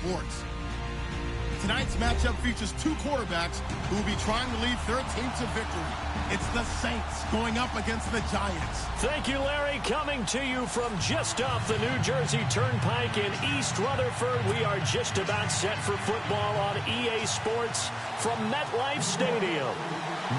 sports. Tonight's matchup features two quarterbacks who will be trying to lead their team to victory. It's the Saints going up against the Giants. Thank you, Larry. Coming to you from just off the New Jersey Turnpike in East Rutherford. We are just about set for football on EA Sports from MetLife Stadium.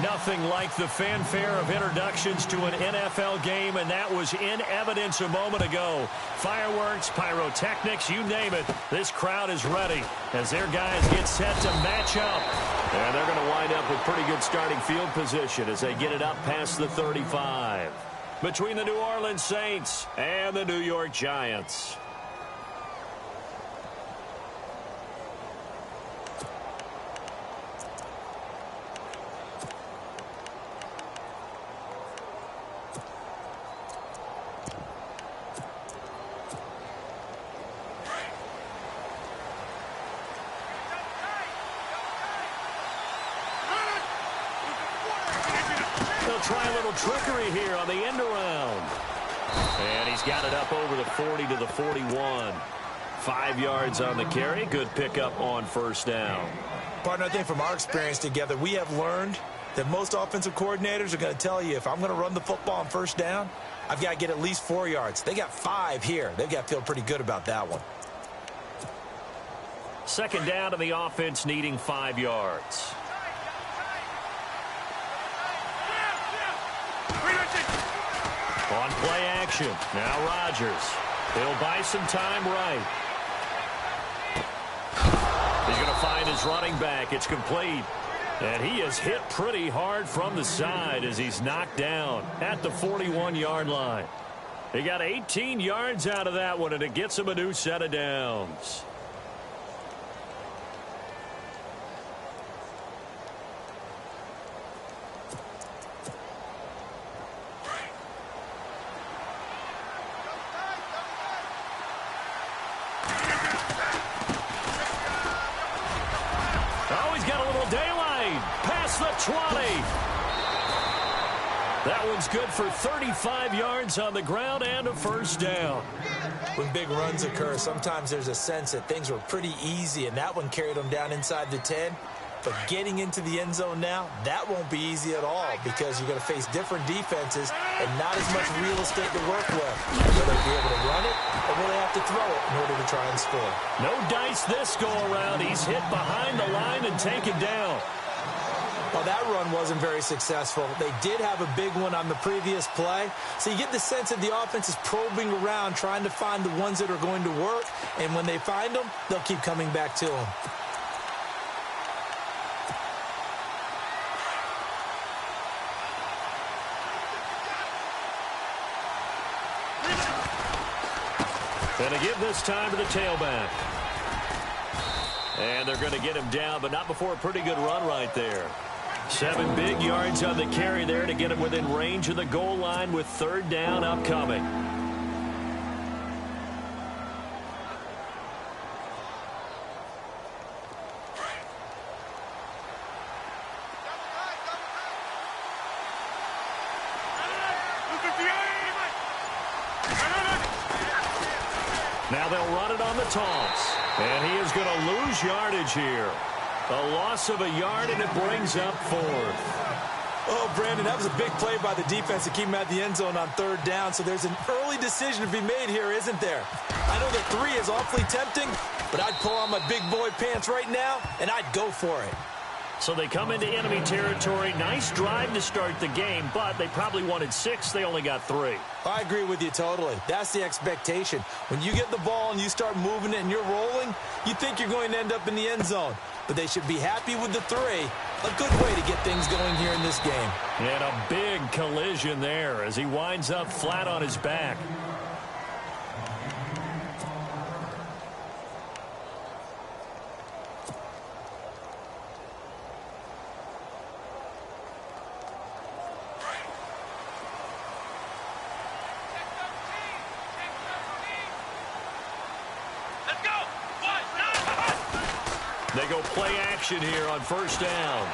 Nothing like the fanfare of introductions to an NFL game, and that was in evidence a moment ago. Fireworks, pyrotechnics, you name it. This crowd is ready as their guys get set to match up. And they're going to wind up with pretty good starting field position as they get it up past the 35. Between the New Orleans Saints and the New York Giants. Try a little trickery here on the end around. And he's got it up over the 40 to the 41. 5 yards on the carry. Good pickup on first down. Partner, I think from our experience together, we have learned that most offensive coordinators are going to tell you, if I'm going to run the football on first down, I've got to get at least 4 yards. They got 5 here. They've got to feel pretty good about that one. Second down to the offense needing 5 yards. On play action. Now Rodgers. He'll buy some time right. He's going to find his running back. It's complete. And he is hit pretty hard from the side as he's knocked down at the 41-yard line. He got 18 yards out of that one, and it gets him a new set of downs. The 20. That one's good for 35 yards on the ground and a first down. When big runs occur, sometimes there's a sense that things were pretty easy, and that one carried them down inside the 10. But getting into the end zone now, that won't be easy at all because you're going to face different defenses and not as much real estate to work with. Will they be able to run it, or will they have to throw it in order to try and score? No dice this go-around. He's hit behind the line and taken down. Well, that run wasn't very successful. They did have a big one on the previous play. So you get the sense that the offense is probing around, trying to find the ones that are going to work. And when they find them, they'll keep coming back to them. Going to give this time to the tailback. And they're going to get him down, but not before a pretty good run right there. 7 big yards on the carry there to get him within range of the goal line with third down upcoming. Now they'll run it on the toss. And he is going to lose yardage here. A loss of a yard, and it brings up 4th. Oh, Brandon, that was a big play by the defense to keep him at the end zone on third down. So there's an early decision to be made here, isn't there? I know that 3 is awfully tempting, but I'd pull on my big boy pants right now, and I'd go for it. So they come into enemy territory. Nice drive to start the game, but they probably wanted 6. They only got 3. I agree with you totally. That's the expectation. When you get the ball and you start moving it and you're rolling, you think you're going to end up in the end zone. But they should be happy with the 3. A good way to get things going here in this game. And a big collision there as he winds up flat on his back. They go play action here on first down.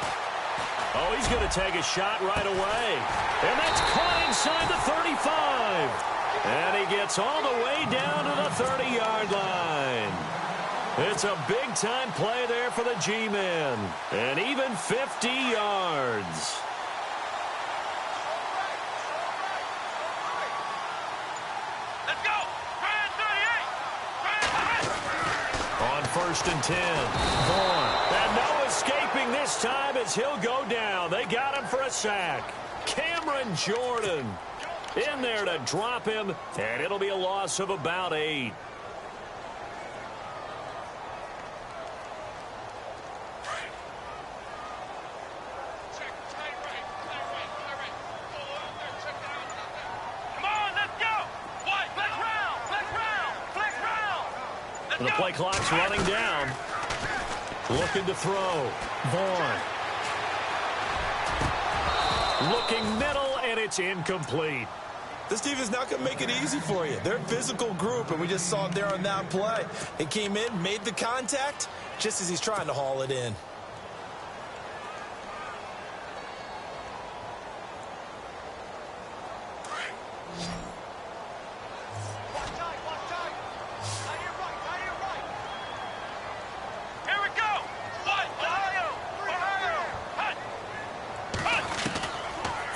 Oh, he's going to take a shot right away. And that's caught inside the 35. And he gets all the way down to the 30-yard line. It's a big-time play there for the G-men. And even 50 yards. Let's go! Grand 38! On 1st and 10. Vaughn. And no escaping this time as he'll go down. They got him for a sack. Cameron Jordan in there to drop him, and it'll be a loss of about 8. The play clock's running down. Looking to throw. Vaughn. Looking middle, and it's incomplete. This team is not going to make it easy for you. They're a physical group, and we just saw it there on that play. It came in, made the contact, just as he's trying to haul it in.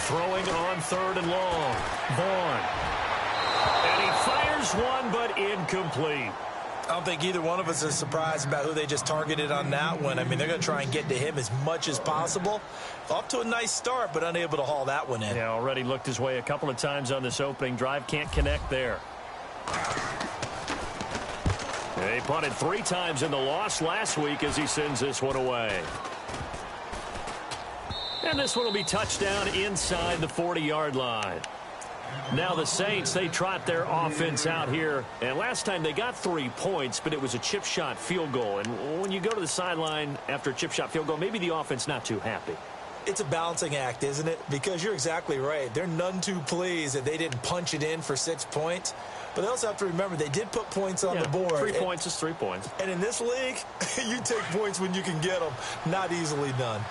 Throwing on 3rd and long. Vaughn. And he fires one, but incomplete. I don't think either one of us is surprised about who they just targeted on that one. I mean, they're going to try and get to him as much as possible. Off to a nice start, but unable to haul that one in. Yeah, already looked his way a couple of times on this opening drive. Can't connect there. He punted 3 times in the loss last week as he sends this one away. And this one will be touchdown inside the 40-yard line. Now the Saints, they trot their offense out here. And last time they got 3 points, but it was a chip shot field goal. And when you go to the sideline after a chip shot field goal, maybe the offense not too happy. It's a balancing act, isn't it? Because you're exactly right. They're none too pleased that they didn't punch it in for 6 points. But they also have to remember they did put points on the board. 3 points is 3 points. And in this league, you take points when you can get them. Not easily done.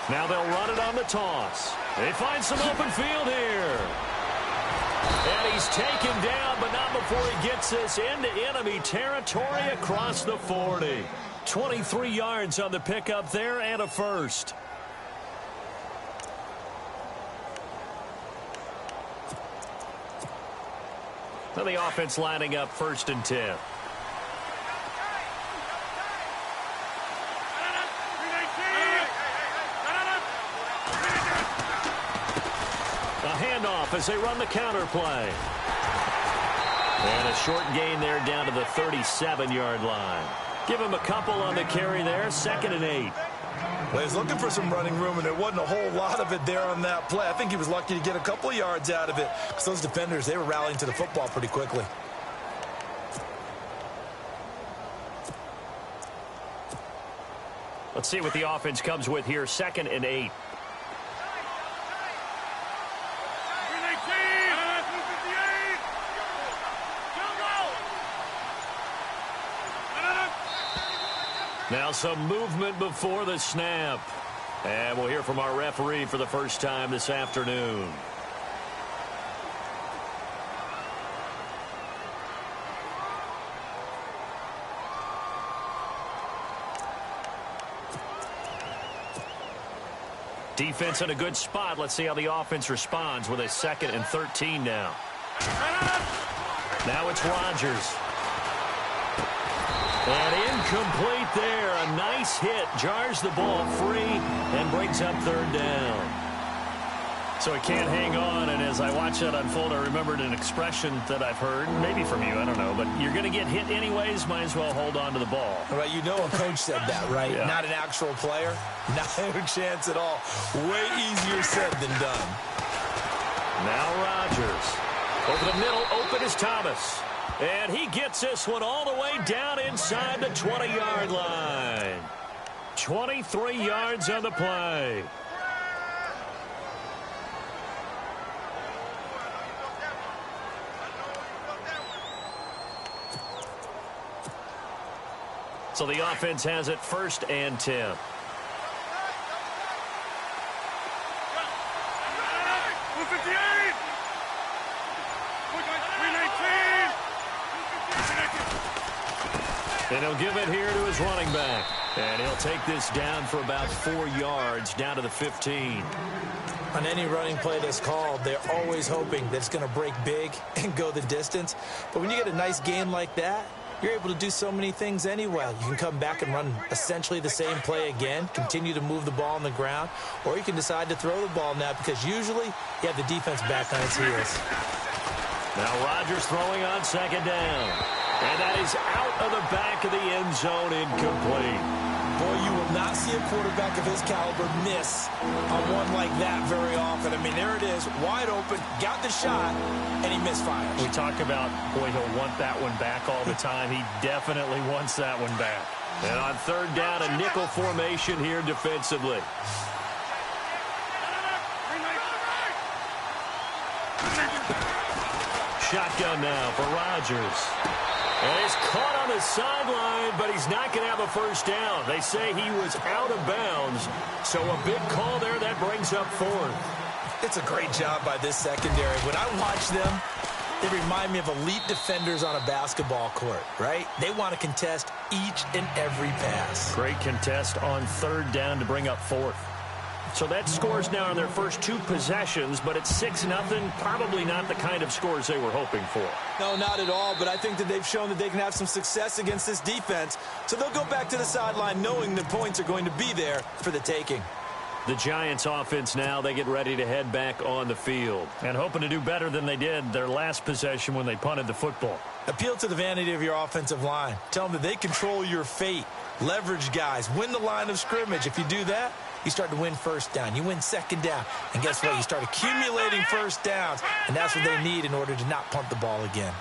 Now they'll run it on the toss. They find some open field here. And he's taken down, but not before he gets this into enemy territory across the 40. 23 yards on the pickup there and a first. Now the offense lining up 1st and 10. Handoff as they run the counter play. And a short gain there down to the 37-yard line. Give him a couple on the carry there. 2nd and 8. Well, he's looking for some running room, and there wasn't a whole lot of it there on that play. I think he was lucky to get a couple of yards out of it because those defenders, they were rallying to the football pretty quickly. Let's see what the offense comes with here. 2nd and 8. Now some movement before the snap. And we'll hear from our referee for the first time this afternoon. Defense in a good spot. Let's see how the offense responds with a 2nd and 13 now. Now it's Rodgers. And incomplete there. A nice hit. Jars the ball free and brings up 3rd down. So he can't hang on, and as I watch that unfold, I remembered an expression that I've heard, maybe from you, I don't know, but you're going to get hit anyways, might as well hold on to the ball. Right, you know a coach said that, right? Yeah. Not an actual player. Not a chance at all. Way easier said than done. Now Rodgers. Over the middle, open is Thomas. And he gets this one all the way down inside the 20-yard line. 23 yards on the play. So the offense has it 1st and 10. And he'll give it here to his running back. And he'll take this down for about 4 yards, down to the 15. On any running play that's called, they're always hoping that it's going to break big and go the distance. But when you get a nice gain like that, you're able to do so many things anyway. You can come back and run essentially the same play again, continue to move the ball on the ground, or you can decide to throw the ball now because usually you have the defense back on its heels. Now Rodgers throwing on second down. And that is out of the back of the end zone, incomplete. Boy, you will not see a quarterback of his caliber miss on one like that very often. I mean, there it is, wide open, got the shot, and he misfires. We talk about, boy, he'll want that one back all the time. He definitely wants that one back. And on third down, a nickel formation here defensively. Shotgun now for Rodgers. And he's caught on the sideline, but he's not going to have a first down. They say he was out of bounds, so a big call there that brings up fourth. It's a great job by this secondary. When I watch them, they remind me of elite defenders on a basketball court, right? They want to contest each and every pass. Great contest on third down to bring up fourth. So that scores now on their first 2 possessions, but it's 6-0. Probably not the kind of scores they were hoping for. No, not at all, but I think that they've shown that they can have some success against this defense. So they'll go back to the sideline knowing the points are going to be there for the taking. The Giants offense now, they get ready to head back on the field. And hoping to do better than they did their last possession when they punted the football. Appeal to the vanity of your offensive line. Tell them that they control your fate. Leverage guys. Win the line of scrimmage. If you do that, you start to win first down. You win second down. And guess what? You start accumulating first downs. And that's what they need in order to not punt the ball again.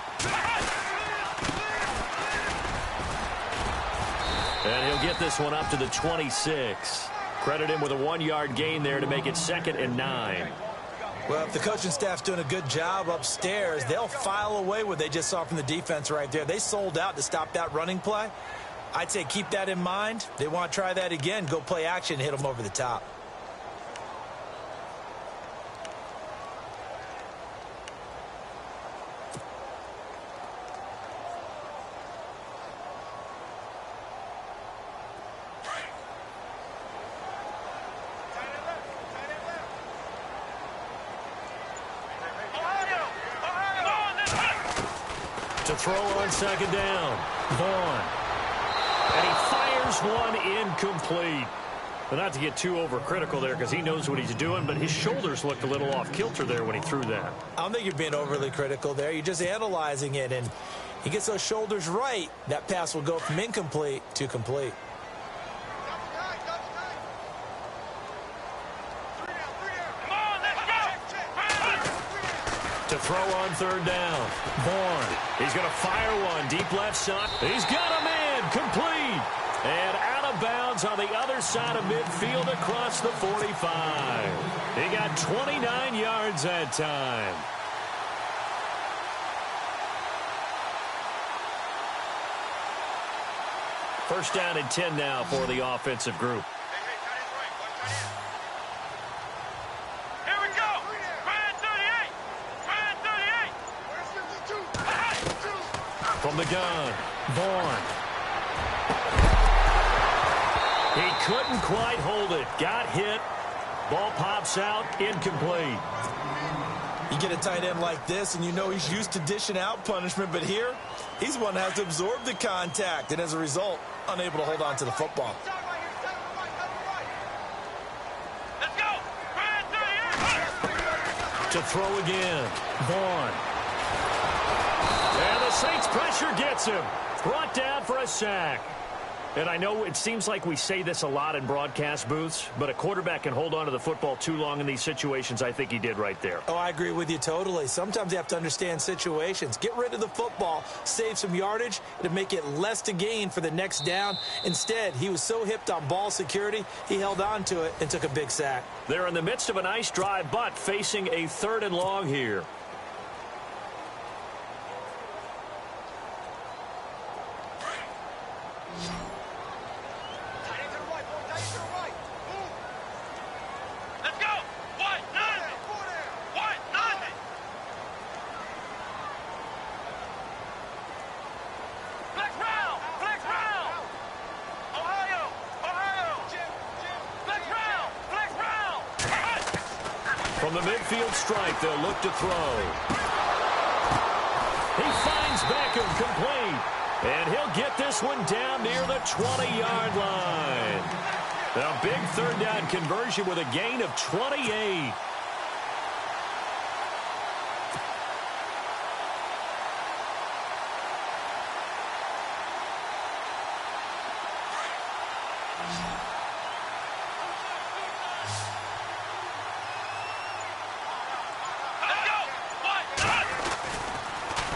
And he'll get this one up to the 26. Credit him with a 1-yard gain there to make it 2nd and 9. Well, if the coaching staff's doing a good job upstairs, they'll file away what they just saw from the defense right there. They sold out to stop that running play. I'd say keep that in mind. They want to try that again. Go play action, hit them over the top. To throw on second down. Vaughn. And he fires one incomplete. But not to get too overcritical there because he knows what he's doing, but his shoulders looked a little off kilter there when he threw that. I don't think you're being overly critical there. You're just analyzing it, and he gets those shoulders right. That pass will go from incomplete to complete. To throw on third down. Vaughn. He's going to fire one. Deep left side. He's got a man. Complete. And out of bounds on the other side of midfield across the 45. He got 29 yards that time. First down and 10 now for the offensive group. From the gun, Vaughn. He couldn't quite hold it. Got hit. Ball pops out. Incomplete. You get a tight end like this, and you know he's used to dishing out punishment, but here, he's one that has to absorb the contact, and as a result, unable to hold on to the football. Let's go! To throw again, Vaughn. And the Saints pressure gets him. Brought down for a sack. And I know it seems like we say this a lot in broadcast booths, but a quarterback can hold on to the football too long in these situations. I think he did right there. Oh, I agree with you totally. Sometimes you have to understand situations. Get rid of the football, save some yardage, to make it less to gain for the next down. Instead, he was so hipped on ball security, he held on to it and took a big sack. They're in the midst of a nice drive, but facing a 3rd and long here. From the midfield stripe, they'll look to throw. He finds Beckham complete. And he'll get this one down near the 20-yard line. A big third down conversion with a gain of 28.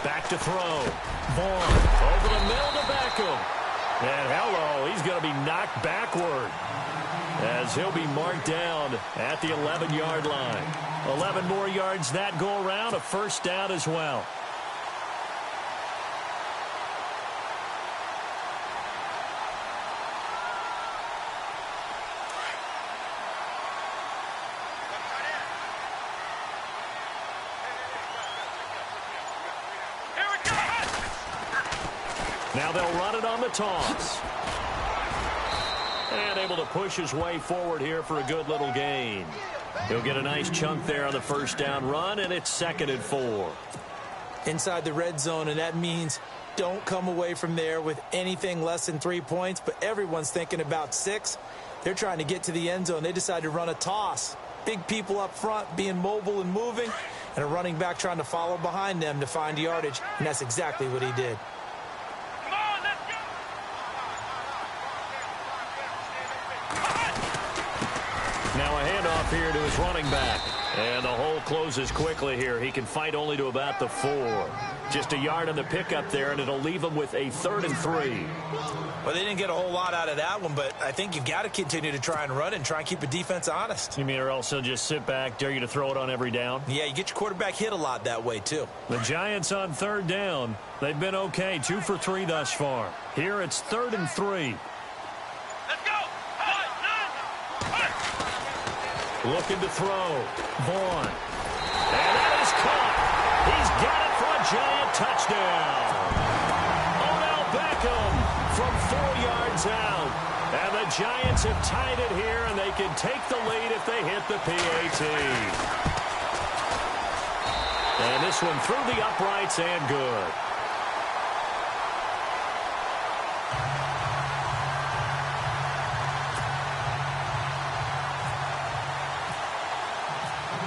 Back to throw. Vaughn over the middle to Beckham. And hello, he's going to be knocked backward as he'll be marked down at the 11-yard line. 11 more yards that go around, a first down as well. Now they'll run it on the toss. And able to push his way forward here for a good little gain. He'll get a nice chunk there on the first down run, and it's 2nd and 4. Inside the red zone, and that means don't come away from there with anything less than 3 points, but everyone's thinking about 6. They're trying to get to the end zone. They decide to run a toss. Big people up front being mobile and moving, and a running back trying to follow behind them to find yardage, and that's exactly what he did. Now a handoff here to his running back. And the hole closes quickly here. He can fight only to about the 4. Just a yard on the pickup there, and it'll leave him with a 3rd and 3. Well, they didn't get a whole lot out of that one, but I think you've got to continue to try and run and try and keep the defense honest. You mean or else he'll just sit back, dare you to throw it on every down? Yeah, you get your quarterback hit a lot that way, too. The Giants on 3rd down. They've been okay, 2 for 3 thus far. Here it's 3rd and 3. Looking to throw. Vaughn. And that is caught. He's got it for a Giant touchdown. Odell Beckham from 4 yards out. And the Giants have tied it here, and they can take the lead if they hit the PAT. And this one through the uprights and good.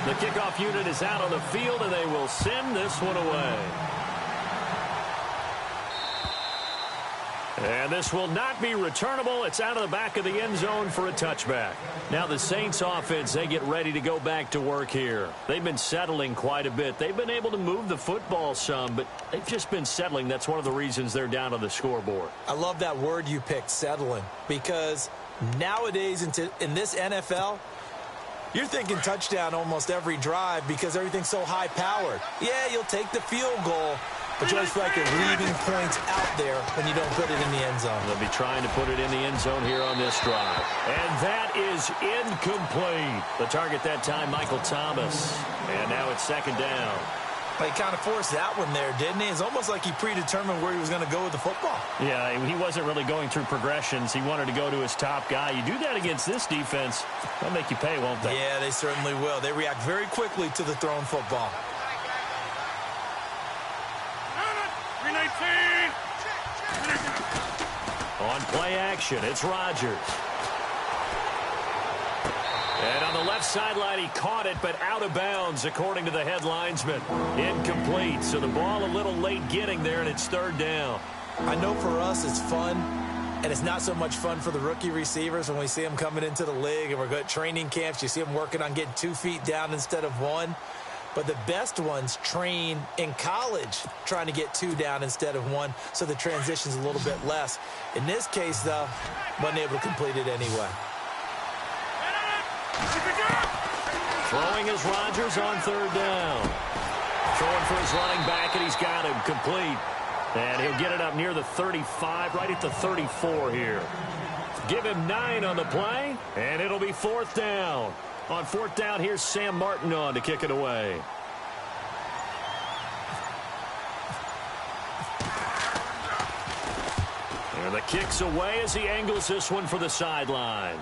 The kickoff unit is out on the field, and they will send this one away. And this will not be returnable. It's out of the back of the end zone for a touchback. Now the Saints offense, they get ready to go back to work here. They've been settling quite a bit. They've been able to move the football some, but they've just been settling. That's one of the reasons they're down on the scoreboard. I love that word you picked, settling, because nowadays in this NFL, you're thinking touchdown almost every drive because everything's so high-powered. Yeah, you'll take the field goal, but you always feel like you're leaving points out there when you don't put it in the end zone. They'll be trying to put it in the end zone here on this drive. And that is incomplete. The target that time, Michael Thomas. And now it's 2nd down. He kind of forced that one there, didn't he? It's almost like he predetermined where he was going to go with the football. Yeah, he wasn't really going through progressions. He wanted to go to his top guy. You do that against this defense, they'll make you pay, won't they? Yeah, they certainly will. They react very quickly to the thrown football. 319. On play action, it's Rodgers. And on the left sideline, he caught it, but out of bounds, according to the head linesman. Incomplete, so the ball a little late getting there, and it's 3rd down. I know for us it's fun, and it's not so much fun for the rookie receivers when we see them coming into the league, and we're good at training camps. You see them working on getting 2 feet down instead of 1. But the best ones train in college trying to get 2 down instead of 1, so the transition's a little bit less. In this case, though, wasn't able to complete it anyway. Throwing is Rodgers on 3rd down. Throwing for his running back, and he's got him complete. And he'll get it up near the 35, right at the 34 here. Give him 9 on the play, and it'll be 4th down. On 4th down, here's Sam Martin on to kick it away. And the kick's away as he angles this one for the sideline.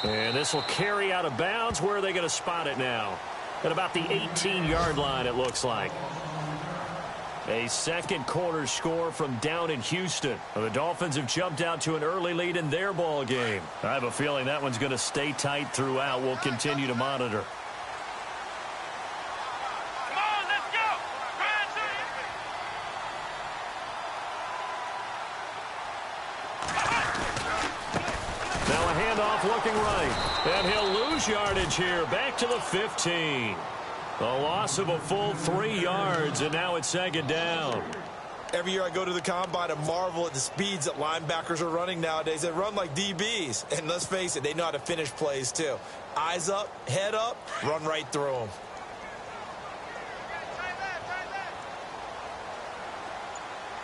And this will carry out of bounds. Where are they going to spot it now? At about the 18-yard line, it looks like. A second quarter score from down in Houston. The Dolphins have jumped out to an early lead in their ball game. I have a feeling that one's going to stay tight throughout. We'll continue to monitor. Now a handoff looking right. And he'll lose yardage here. Back to the 15. A loss of a full 3 yards, and now it's second down. Every year I go to the combine and marvel at the speeds that linebackers are running nowadays. They run like DBs. And let's face it, they know how to finish plays too. Eyes up, head up, run right through them.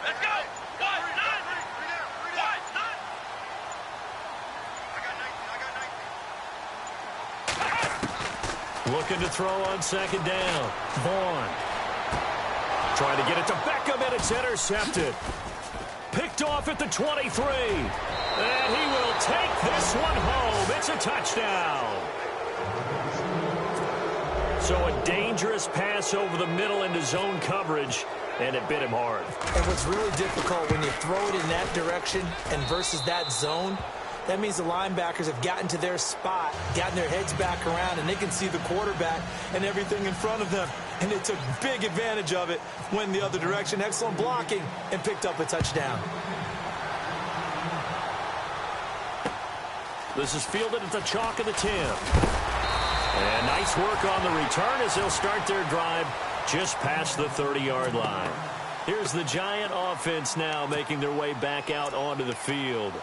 Let's go! Looking to throw on second down. Vaughn. Trying to get it to Beckham, and it's intercepted. Picked off at the 23. And he will take this one home. It's a touchdown. So a dangerous pass over the middle into zone coverage, and it bit him hard. And what's really difficult when you throw it in that direction and versus that zone, that means the linebackers have gotten to their spot, gotten their heads back around, and they can see the quarterback and everything in front of them. And they took big advantage of it, went the other direction, excellent blocking, and picked up a touchdown. This is fielded at the chalk of the 10. And nice work on the return as they'll start their drive just past the 30-yard line. Here's the Giant offense now making their way back out onto the field.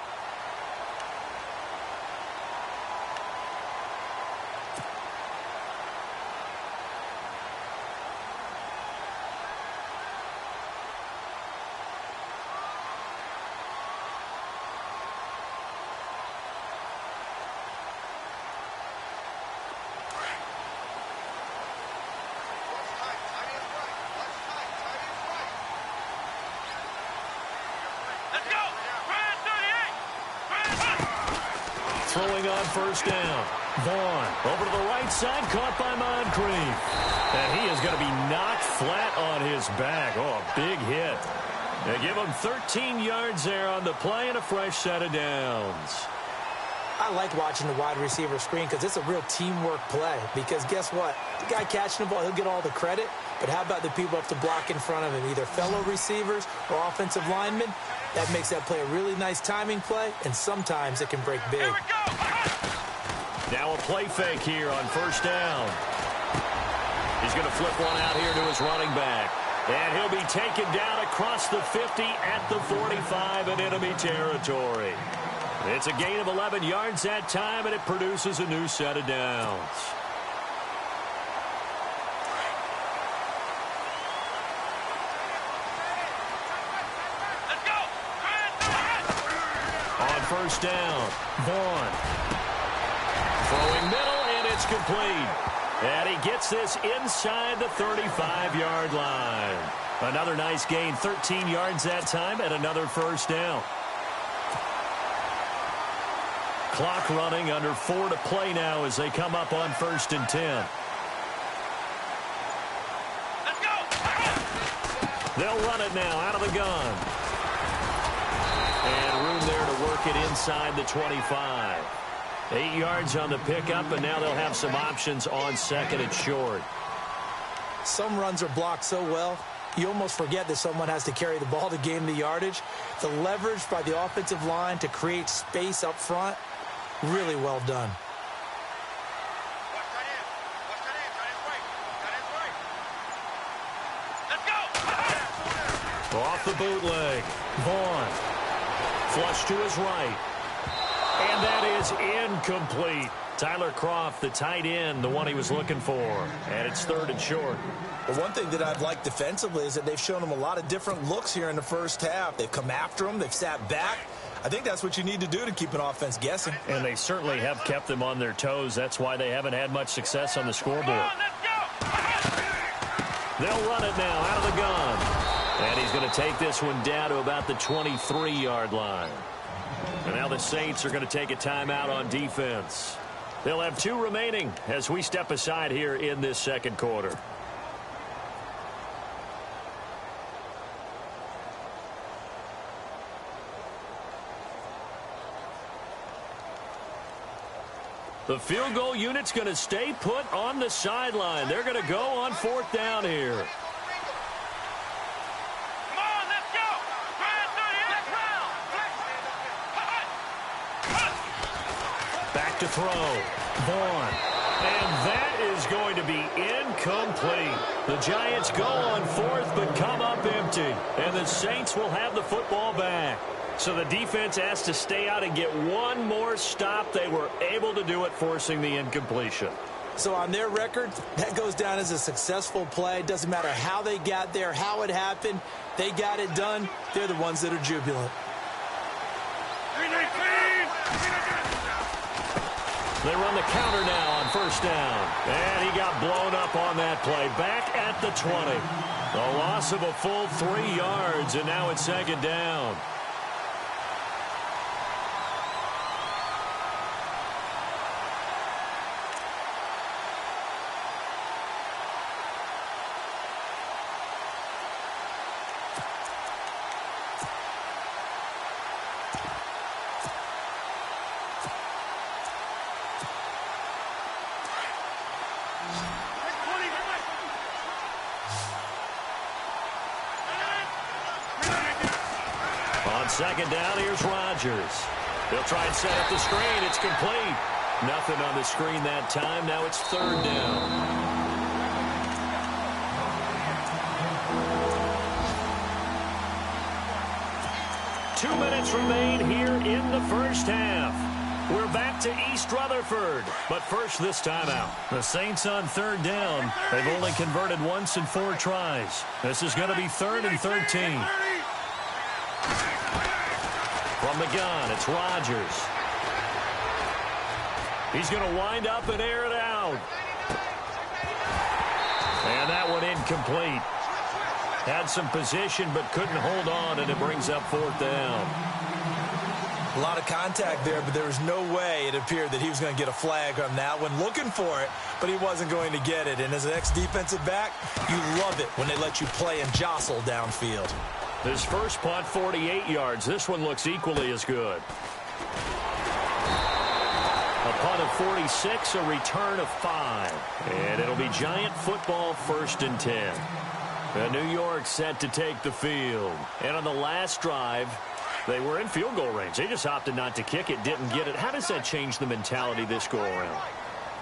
Throwing on first down. Vaughn over to the right side, caught by Moncrief. And he is going to be knocked flat on his back. Oh, a big hit. They give him 13 yards there on the play and a fresh set of downs. I like watching the wide receiver screen because it's a real teamwork play. Because guess what? The guy catching the ball, he'll get all the credit. But how about the people have to block in front of him, either fellow receivers or offensive linemen? That makes that play a really nice timing play, and sometimes it can break big. Here we go! Now a play fake here on first down. He's going to flip one out here to his running back. And he'll be taken down across the 50 at the 45 in enemy territory. It's a gain of 11 yards that time, and it produces a new set of downs. First down. Vaughn. Throwing middle, and it's complete. And he gets this inside the 35-yard line. Another nice gain, 13 yards that time, and another first down. Clock running, under 4 to play now as they come up on 1st and 10. Let's go! They'll run it now out of the gun. And room there to work it inside the 25. 8 yards on the pickup, and now they'll have some options on second and short. Some runs are blocked so well, you almost forget that someone has to carry the ball to gain the yardage. The leverage by the offensive line to create space up front, really well done. Off the bootleg. Vaughn. Flush to his right. And that is incomplete. Tyler Kroft, the tight end, the one he was looking for. And it's 3rd and short. Well, one thing that I've liked defensively is that they've shown him a lot of different looks here in the first half. They've come after him. They've sat back. I think that's what you need to do to keep an offense guessing. And they certainly have kept them on their toes. That's why they haven't had much success on the scoreboard. They'll run it now out of the gun. And he's going to take this one down to about the 23-yard line. And now the Saints are going to take a timeout on defense. They'll have 2 remaining as we step aside here in this second quarter. The field goal unit's going to stay put on the sideline. They're going to go on 4th down here. Come on, let's go. Back to throw. Vaughn. And that is going to be incomplete. The Giants go on 4th but come up empty. And the Saints will have the football back. So the defense has to stay out and get one more stop. They were able to do it, forcing the incompletion. So on their record, that goes down as a successful play. Doesn't matter how they got there, how it happened. They got it done. They're the ones that are jubilant. They run the counter now on 1st down. And he got blown up on that play. Back at the 20. A loss of a full 3 yards, and now it's 2nd down. On 2nd down, here's Rodgers. They'll try and set up the screen. It's complete. Nothing on the screen that time. Now it's 3rd down. Two minutes remain here in the first half. We're back to East Rutherford, but first this timeout. The Saints on 3rd down. They've only converted once in 4 tries. This is going to be 3rd and 13. From the gun, it's Rodgers. He's going to wind up and air it out. And that one incomplete. Had some position but couldn't hold on, and it brings up 4th down. A lot of contact there, but there was no way it appeared that he was going to get a flag on that one. Looking for it, but he wasn't going to get it. And as an ex-defensive back, you love it when they let you play and jostle downfield. His first punt, 48 yards. This one looks equally as good. A punt of 46, a return of 5. And it'll be Giant football, 1st and 10. New York set to take the field. And on the last drive, they were in field goal range. They just opted not to kick it, didn't get it. How does that change the mentality this go-around?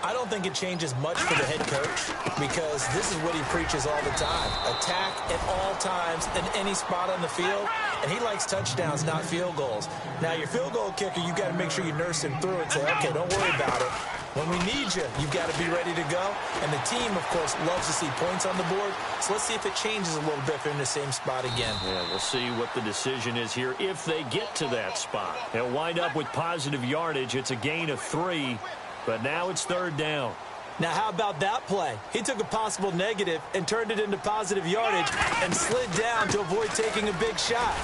I don't think it changes much for the head coach because this is what he preaches all the time. Attack at all times in any spot on the field, and he likes touchdowns, not field goals. Now, your field goal kicker, you've got to make sure you nurse him through and say, okay, don't worry about it. When we need you, you've got to be ready to go. And the team, of course, loves to see points on the board. So let's see if it changes a little bit if they're in the same spot again. Yeah, we'll see what the decision is here if they get to that spot. They'll wind up with positive yardage. It's a gain of 3. But now it's 3rd down. Now, how about that play? He took a possible negative and turned it into positive yardage and slid down to avoid taking a big shot.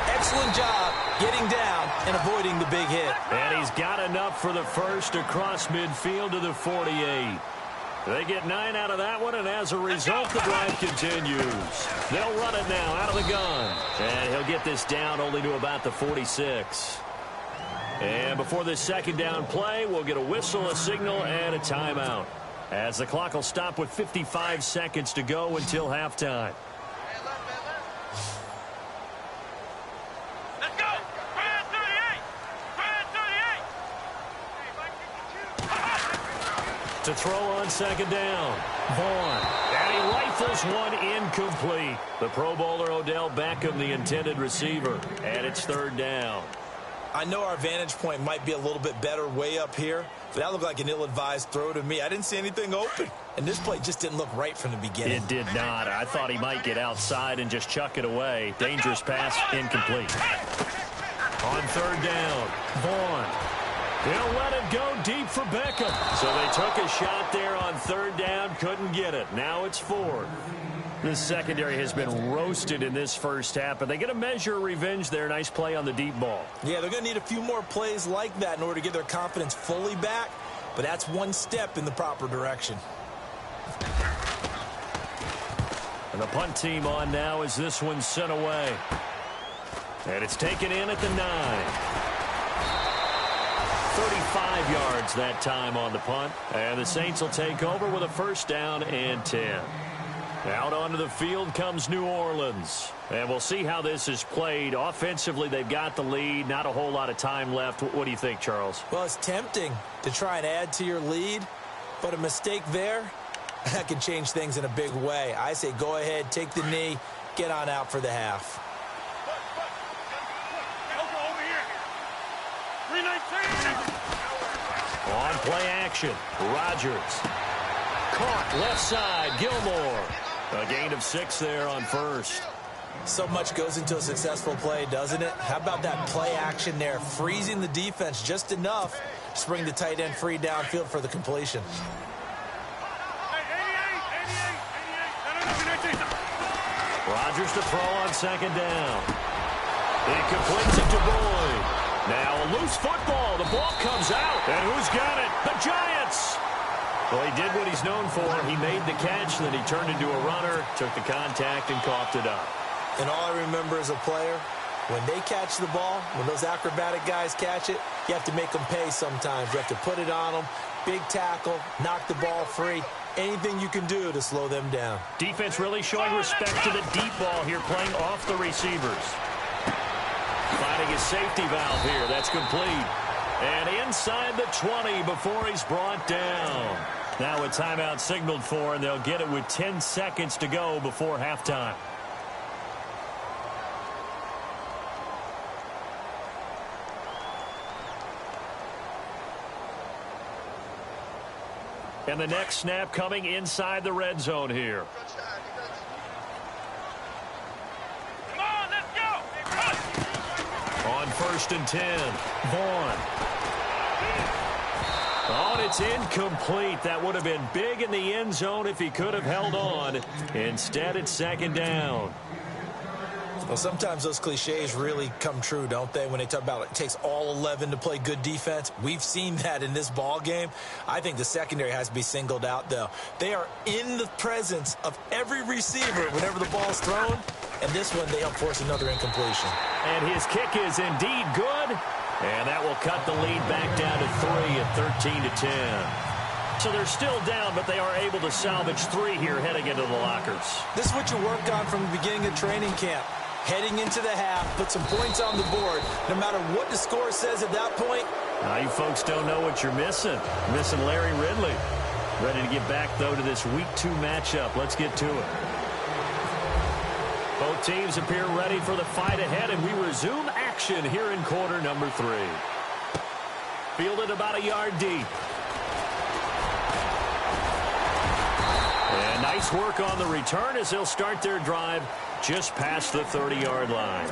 Excellent job getting down and avoiding the big hit. And he's got enough for the first across midfield to the 48. They get 9 out of that one, and as a result, the drive continues. They'll run it now out of the gun. And he'll get this down only to about the 46. And before this 2nd down play, we'll get a whistle, a signal, and a timeout, as the clock will stop with 55 seconds to go until halftime. Let's go. 38. To throw on 2nd down, Vaughn. And he rifles one incomplete. The Pro Bowler Odell Beckham, the intended receiver. And it's 3rd down. I know our vantage point might be a little bit better way up here, but that looked like an ill-advised throw to me. I didn't see anything open, and this play just didn't look right from the beginning. It did not. I thought he might get outside and just chuck it away. Dangerous pass, incomplete. On 3rd down, Vaughn. He'll let it go deep for Beckham. So they took a shot there on 3rd down, couldn't get it. Now it's 4th. This secondary has been roasted in this first half, but they get a measure of revenge there. Nice play on the deep ball. Yeah, they're going to need a few more plays like that in order to get their confidence fully back. but that's one step in the proper direction. And the punt team on now as this one's sent away. And it's taken in at the 9. 35 yards that time on the punt. And the Saints will take over with a first down and 10. Out onto the field comes New Orleans. And we'll see how this is played. Offensively, they've got the lead. Not a whole lot of time left. What do you think, Charles? Well, it's tempting to try and add to your lead, but a mistake there, that can change things in a big way. I say go ahead, take the knee, get on out for the half. On play action, Rodgers. Caught left side, Gilmore. A gain of 6 there on first. So much goes into a successful play, doesn't it? How about that play action there, freezing the defense just enough to bring the tight end free downfield for the completion. Rodgers to throw on second down. He completes it to Boyd. Now a loose football. The ball comes out. And who's got it? The Giants. Well, he did what he's known for. He made the catch, then he turned into a runner, took the contact, and coughed it up. And all I remember as a player, when they catch the ball, when those acrobatic guys catch it, you have to make them pay sometimes. You have to put it on them, big tackle, knock the ball free. Anything you can do to slow them down. Defense really showing respect to the deep ball here, playing off the receivers. Finding his safety valve here. That's complete. And inside the 20 before he's brought down. Now a timeout signaled for, and they'll get it with 10 seconds to go before halftime. And the next snap coming inside the red zone here. Come on, let's go. On 1st and 10, Vaughn. Oh, and it's incomplete. That would have been big in the end zone if he could have held on. Instead, it's second down. Well, sometimes those cliches really come true, don't they? When they talk about it takes all 11 to play good defense. We've seen that in this ball game. I think the secondary has to be singled out, though. They are in the presence of every receiver whenever the ball's thrown. And this one, they help force another incompletion. And his kick is indeed good. And that will cut the lead back down to 3 at 13-10. So they're still down, but they are able to salvage 3 here heading into the lockers. This is what you worked on from the beginning of training camp. Heading into the half, put some points on the board. No matter what the score says at that point. Now you folks don't know what you're missing. Missing Larry Ridley. Ready to get back, though, to this Week 2 matchup. Let's get to it. Both teams appear ready for the fight ahead, and we resume action here in quarter number 3. Fielded about a yard deep. And nice work on the return as they'll start their drive just past the 30-yard line.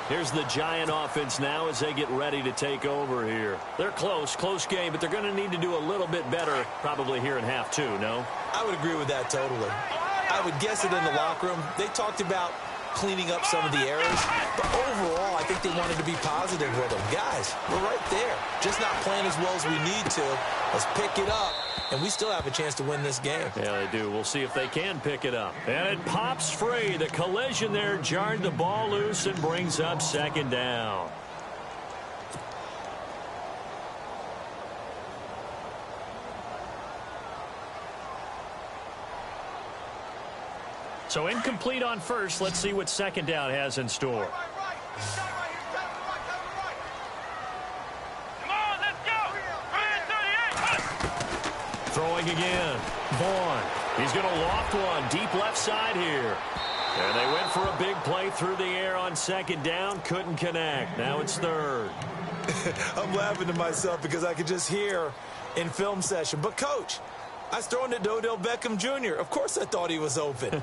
Here's the Giant offense now as they get ready to take over here. They're close game, but they're going to need to do a little bit better probably here in half 2, no? I would agree with that totally. I would guess it in the locker room. They talked about cleaning up some of the errors, but overall, I think they wanted to be positive with them. Guys, we're right there. Just not playing as well as we need to. Let's pick it up, and we still have a chance to win this game. Yeah, they do. We'll see if they can pick it up. And it pops free. The collision there jarred the ball loose and brings up second down. So incomplete on first. Let's see what second down has in store. Come on, let's go. 38. Throwing again. Vaughn. He's going to loft one deep left side here. And they went for a big play through the air on second down. Couldn't connect. Now it's third. I'm laughing to myself because I could just hear in film session. But, Coach, I was throwing to Odell Beckham Jr. Of course I thought he was open.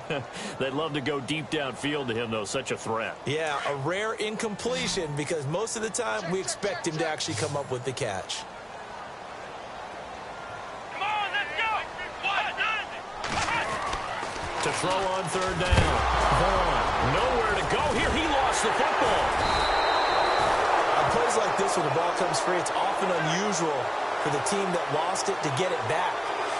They'd love to go deep downfield to him, though. Such a threat. Yeah, a rare incompletion because most of the time we expect him to actually come up with the catch. Come on, let's go. To throw on third down. Vaughn, nowhere to go here. He lost the football. On plays like this where the ball comes free, it's often unusual for the team that lost it to get it back.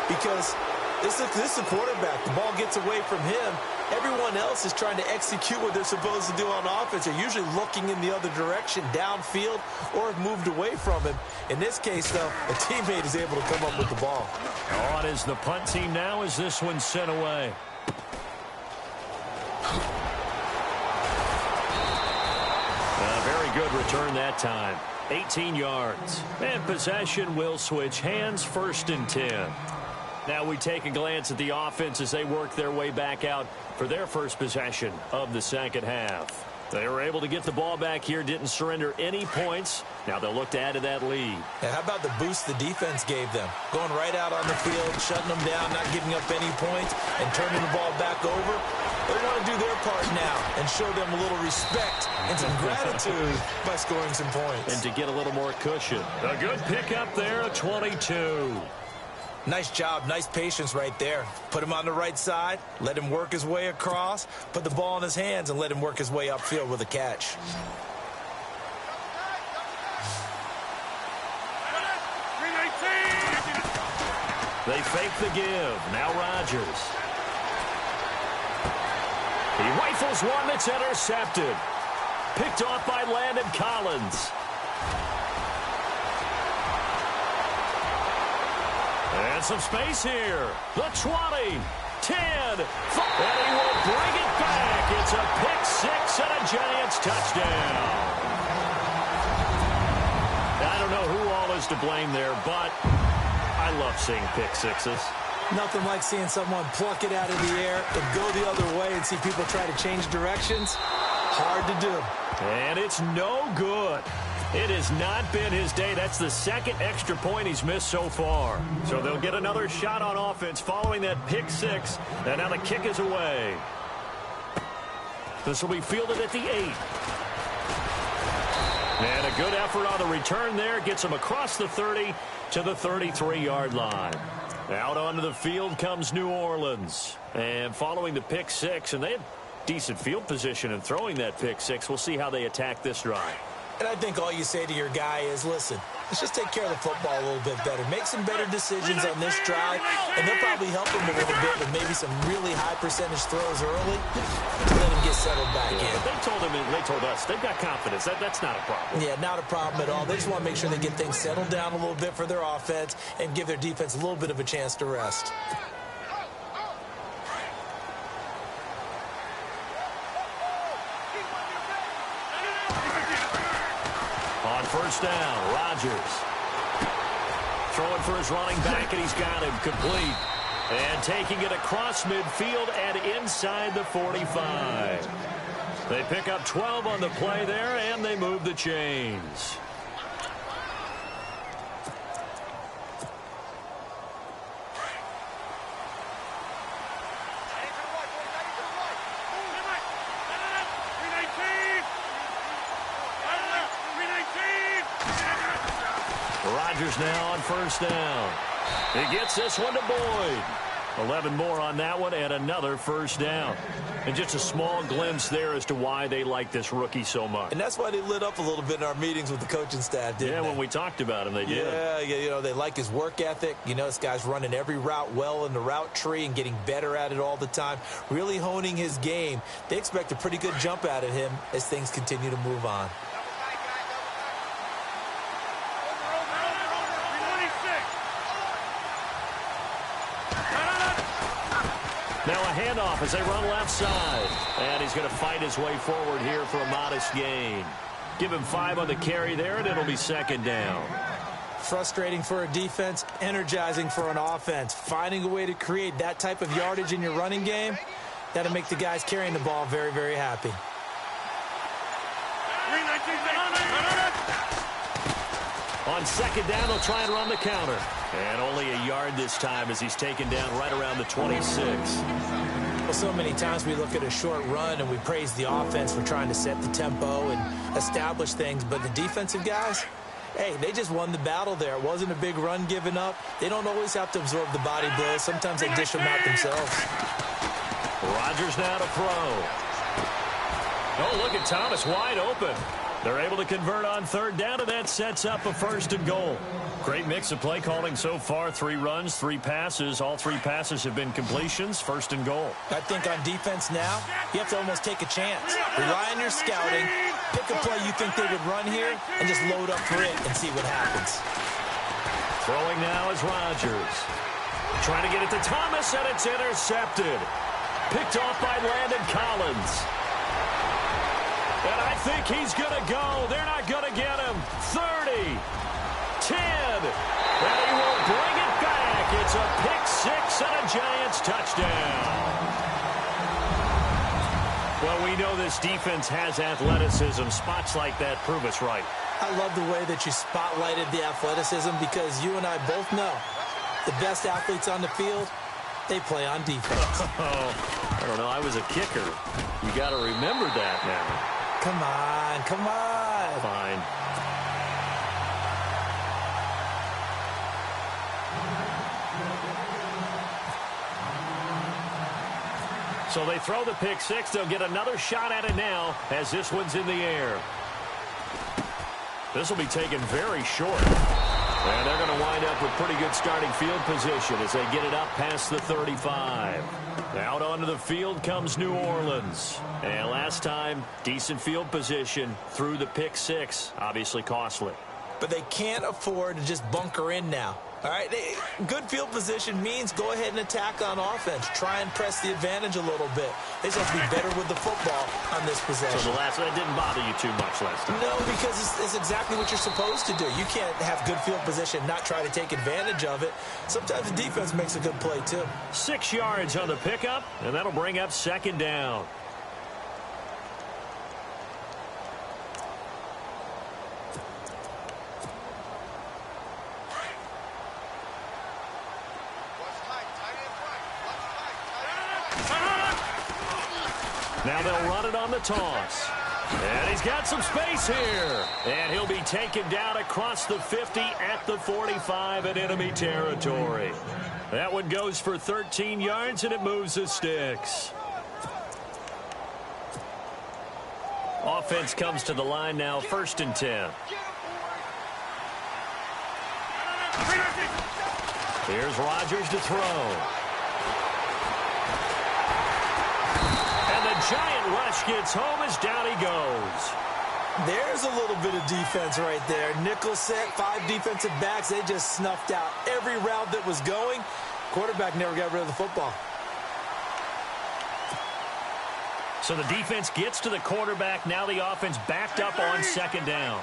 Because this is a quarterback. The ball gets away from him. Everyone else is trying to execute what they're supposed to do on offense. They're usually looking in the other direction, downfield, or have moved away from him. In this case, though, a teammate is able to come up with the ball. On is the punt team now as this one's sent away. A very good return that time. 18 yards. And possession will switch hands, 1st and 10. Now we take a glance at the offense as they work their way back out for their first possession of the second half. They were able to get the ball back here, didn't surrender any points. Now they'll look to add to that lead. And how about the boost the defense gave them? Going right out on the field, shutting them down, not giving up any points, and turning the ball back over. They want to do their part now and show them a little respect and some gratitude by scoring some points. And to get a little more cushion. A good pickup there, a 22. Nice job, nice patience right there. Put him on the right side, let him work his way across, put the ball in his hands, and let him work his way upfield with a catch. They fake the give. Now Rodgers. He rifles one that's intercepted. Picked off by Landon Collins. And some space here. The 20, 10, 5, and he will bring it back. It's a pick six and a Giants touchdown. I don't know who all is to blame there, but I love seeing pick sixes. Nothing like seeing someone pluck it out of the air and go the other way and see people try to change directions. Hard to do. And it's no good. It has not been his day. That's the second extra point he's missed so far. So they'll get another shot on offense following that pick six. And now the kick is away. This will be fielded at the 8. And a good effort on the return there. Gets him across the 30 to the 33-yard line. Out onto the field comes New Orleans. And following the pick six, and they had decent field position in throwing that pick six. We'll see how they attack this drive. And I think all you say to your guy is, listen, let's just take care of the football a little bit better. Make some better decisions on this drive, and they'll probably help him a little bit with maybe some really high percentage throws early to let him get settled back in. They told us they've got confidence. That's not a problem. Yeah, not a problem at all. They just want to make sure they get things settled down a little bit for their offense and give their defense a little bit of a chance to rest. On first down, Rodgers. Throwing for his running back, and he's got him complete. And taking it across midfield and inside the 45. They pick up 12 on the play there, and they move the chains. Rodgers now on first down. He gets this one to Boyd. 11 more on that one and another first down. And just a small glimpse there as to why they like this rookie so much. And that's why they lit up a little bit in our meetings with the coaching staff, didn't they? Yeah, when we talked about him, they did. Yeah, you know, they like his work ethic. You know, this guy's running every route well in the route tree and getting better at it all the time, really honing his game. They expect a pretty good jump out of him as things continue to move on. Now a handoff as they run left side. And he's going to fight his way forward here for a modest gain. Give him 5 on the carry there, and it'll be second down. Frustrating for a defense, energizing for an offense. Finding a way to create that type of yardage in your running game, that'll make the guys carrying the ball very, very happy. On second down, they'll try and run the counter. And only a yard this time as he's taken down right around the 26. Well, so many times we look at a short run and we praise the offense for trying to set the tempo and establish things. But the defensive guys, hey, they just won the battle there. It wasn't a big run given up. They don't always have to absorb the body blows. Sometimes they dish them out themselves. Rodgers now to throw. Oh, look at Thomas wide open. They're able to convert on third down, and that sets up a 1st and goal. Great mix of play calling so far. 3 runs, 3 passes. All 3 passes have been completions. 1st and goal. I think on defense now, you have to almost take a chance. Rely on your scouting. Pick a play you think they would run here, and just load up for it and see what happens. Throwing now is Rodgers. Trying to get it to Thomas, and it's intercepted. Picked off by Landon Collins. And I think he's going to go. They're not going to get him. 30, 10, and he will bring it back. It's a pick-6 and a Giants touchdown. Well, we know this defense has athleticism. Spots like that prove us right. I love the way that you spotlighted the athleticism because you and I both know the best athletes on the field, they play on defense. I don't know. I was a kicker. You got to remember that now. Come on, come on. Fine. So they throw the pick-6. They'll get another shot at it now as this one's in the air. This will be taken very short. And they're going to wind up with pretty good starting field position as they get it up past the 35. Out onto the field comes New Orleans. And last time, decent field position through the pick-6. Obviously costly. But they can't afford to just bunker in now. All right, good field position means go ahead and attack on offense. Try and press the advantage a little bit. They just have to be better with the football on this possession. So that didn't bother you too much last time? No, because it's exactly what you're supposed to do. You can't have good field position, not try to take advantage of it. Sometimes the defense makes a good play, too. 6 yards on the pickup, and that'll bring up 2nd down. Now they'll run it on the toss. And he's got some space here. And he'll be taken down across the 50 at the 45 in enemy territory. That one goes for 13 yards, and it moves the sticks. Offense comes to the line now, 1st and 10. Here's Rodgers to throw. Giant rush gets home as down he goes. There's a little bit of defense right there. Nickel set, 5 defensive backs. They just snuffed out every route that was going. Quarterback never got rid of the football. So the defense gets to the quarterback. Now the offense backed up on 2nd down.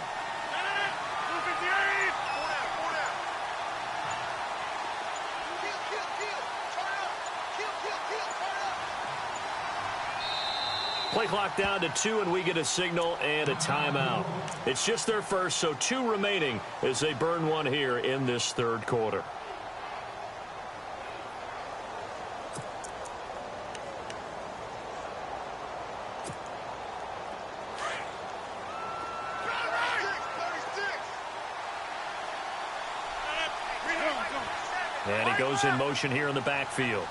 Play clock down to 2, and we get a signal and a timeout. It's just their first, so 2 remaining as they burn one here in this 3rd quarter. And he goes in motion here in the backfield.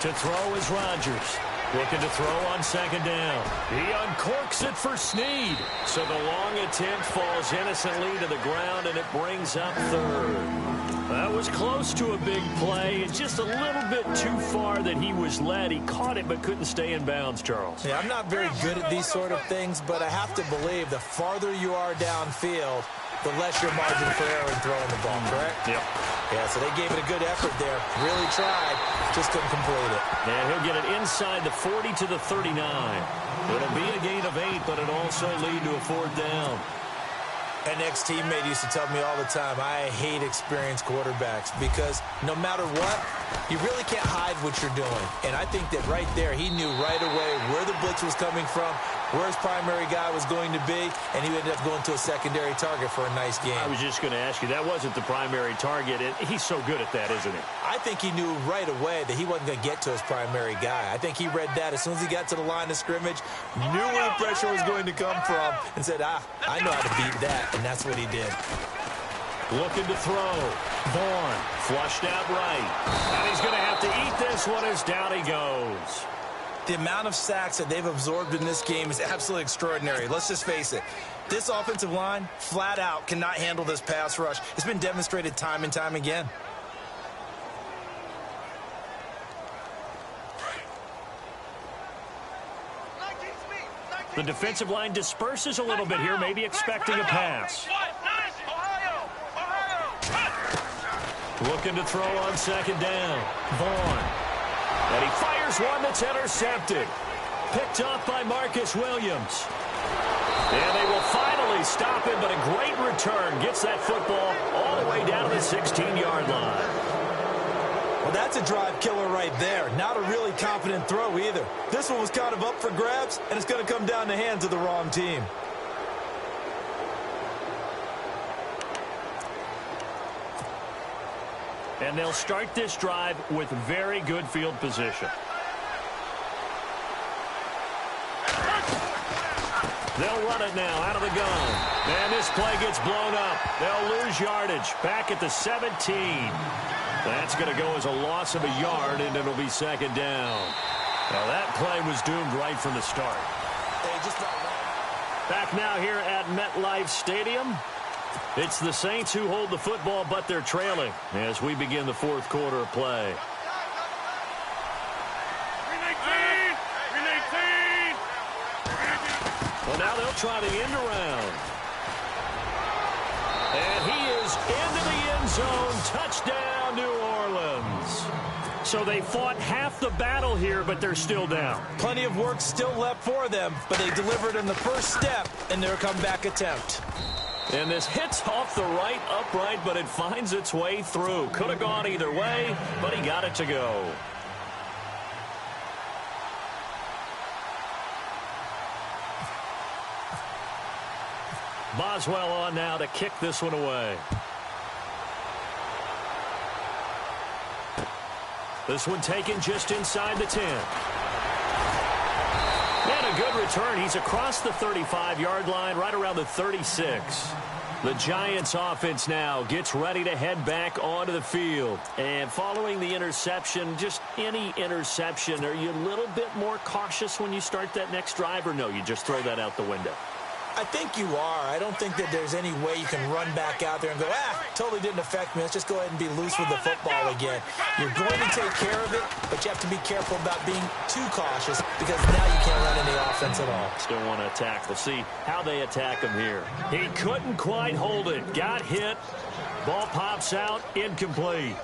To throw is Rodgers. Looking to throw on 2nd down. He uncorks it for Snead. So the long attempt falls innocently to the ground, and it brings up 3rd. That was close to a big play. It's just a little bit too far that he was led. He caught it but couldn't stay in bounds, Charles. Yeah, I'm not very good at these sort of things, but I have to believe the farther you are downfield, the less your margin for error in throwing the ball, correct? Yep. Yeah, so they gave it a good effort there. Really tried, just couldn't complete it. And he'll get it inside the 40 to the 39. It'll be a gain of 8, but it'll also lead to a 4th down. An ex-teammate used to tell me all the time, I hate experienced quarterbacks because no matter what, you really can't hide what you're doing. And I think that right there, he knew right away where the blitz was coming from, where his primary guy was going to be, and he ended up going to a secondary target for a nice game. I was just going to ask you, that wasn't the primary target. He's so good at that, isn't he? I think he knew right away that he wasn't going to get to his primary guy. I think he read that as soon as he got to the line of scrimmage, knew where the pressure was going to come from, and said, I know how to beat that, and that's what he did. Looking to throw. Vaughn flushed out right. And he's going to have to eat this one as down he goes. The amount of sacks that they've absorbed in this game is absolutely extraordinary. Let's just face it. This offensive line, flat out, cannot handle this pass rush. It's been demonstrated time and time again. The defensive line disperses a little bit here, maybe expecting a pass. Looking to throw on second down. Vaughn. And he fires one that's intercepted. Picked off by Marcus Williams. And they will finally stop him, but a great return gets that football all the way down to the 16-yard line. Well, that's a drive killer right there. Not a really confident throw either. This one was kind of up for grabs, and it's going to come down in the hands of the wrong team. And they'll start this drive with very good field position. They'll run it now out of the gun. And this play gets blown up. They'll lose yardage back at the 17. That's going to go as a loss of a yard, and it'll be second down. Now that play was doomed right from the start. Back now here at MetLife Stadium. It's the Saints who hold the football, but they're trailing as we begin the fourth quarter of play. Well, now they'll try the end around. And he is into the end zone. Touchdown, New Orleans. So they fought half the battle here, but they're still down. Plenty of work still left for them, but they delivered in the first step in their comeback attempt. And this hits off the right upright, but it finds its way through. Could have gone either way, but he got it to go. Boswell on now to kick this one away. This one taken just inside the 10. And a good return. He's across the 35-yard line, right around the 36. The Giants offense now gets ready to head back onto the field. And following the interception, just any interception, are you a little bit more cautious when you start that next drive, or no, you just throw that out the window? I think you are. I don't think that there's any way you can run back out there and go, totally didn't affect me. Let's just go ahead and be loose with the football again. You're going to take care of it, but you have to be careful about being too cautious because now you can't run any offense at all. Still want to attack. We'll see how they attack him here. He couldn't quite hold it. Got hit. Ball pops out. Incomplete.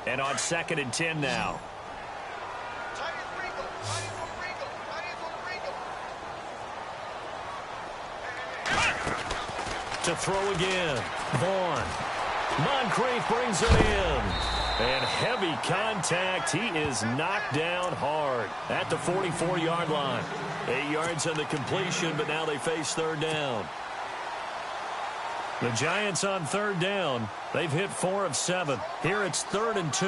And on 2nd and 10 now. To throw again. Vaughn. Moncrief brings it in. And heavy contact. He is knocked down hard at the 44-yard line. 8 yards on the completion, but now they face third down. The Giants on third down. They've hit 4 of 7. Here it's 3rd and 2.